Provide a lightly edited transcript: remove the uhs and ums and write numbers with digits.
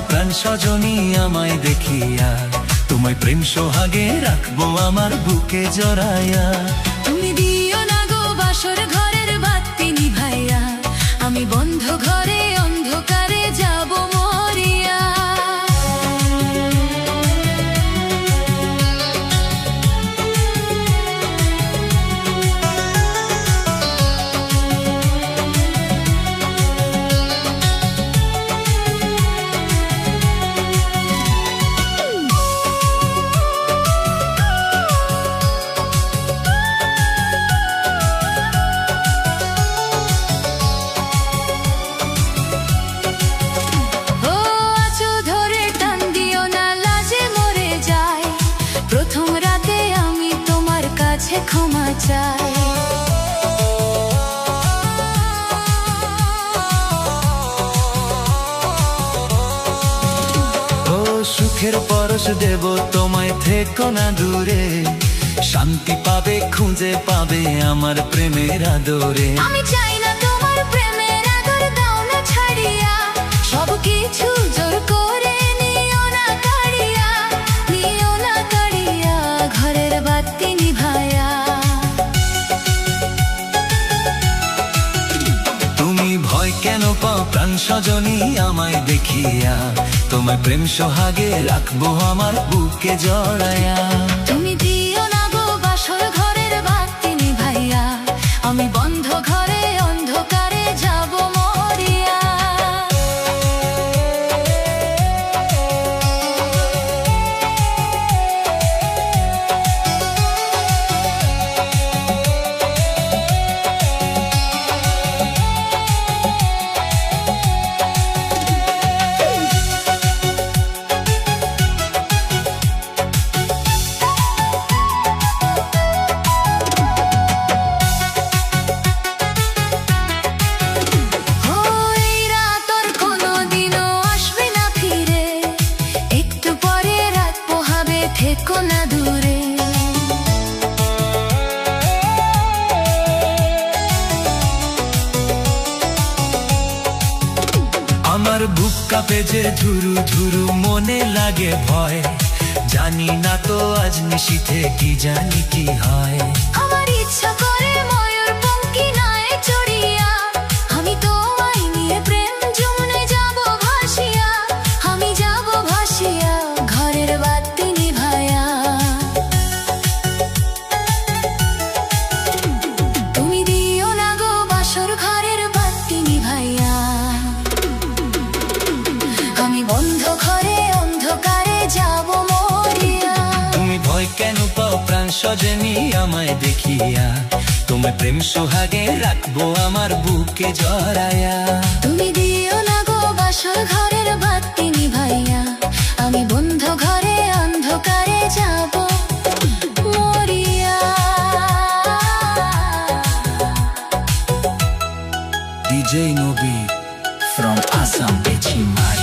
প্রাণ সজনী আমায় দেখিয়া, তোমায় প্রেম সোহাগে রাখবো আমার বুকে জড়াইয়া। তুমি দিও না গো বাসর ঘরের বাতি নিভাইয়া, আমি বন্ধ ঘরে অন্ধকারে যাব মরিয়া। ক্ষমা চাই, ও সুখের পরশ দেব তোমায়, থেকো না দূরে, শান্তি পাবে খুঁজে পাবে আমার প্রেমের আদরে। আমি চাই না তোমার প্রেমের আদর, দাও না ছাড়িয়া, সব কিছু জোর করে নিও না কাড়িয়া, নিও না কাড়িয়া ঘরের বাতি নিভাইয়া। ভয় কেন পাও প্রাণ সজনী আমায় দেখিয়া, তোমায় প্রেম সোহাগে রাখবো আমার বুকে জড়াইয়া। তুমি দিও না গো বাসর ঘরের বাতি নিভাইয়া, আমি বন্ধ ঘরে অন্ধকারে যাব মরিয়া। থেকো না দূরে, আমার বুক কাঁপে যে ধুরু ধুরু, মনে লাগে ভয়, জানি না তো আজ নিশীথে কি জানি কি হয়। আমার ইচ্ছা করে ময়ূর পঙ্খী নায়ে চড়িয়া, আমি তোমায় নিয়ে প্রেম যমুনে যাব ভাসিয়া, আমি যাব ভাসিয়া ঘরের বাতি নিভাইয়া। তুমি দিও না গো বাসর ঘরের বাতি নিভাইয়া, আমি বন্ধ ঘরে অন্ধকারে যাব মরিয়া। তুমি ভয় কেন পাও প্রাণ সজনী আমায় দেখিয়া, তোমায় প্রেম সোহাগে রাখবো আমার বুকে জড়াইয়া। তুমি দিও না গো বাসর ঘরের বাতি নিভাইয়া, আমি বন্ধ ঘরে অন্ধকারে যাব মরিয়া। DJ Nobby from Assam, Echimari.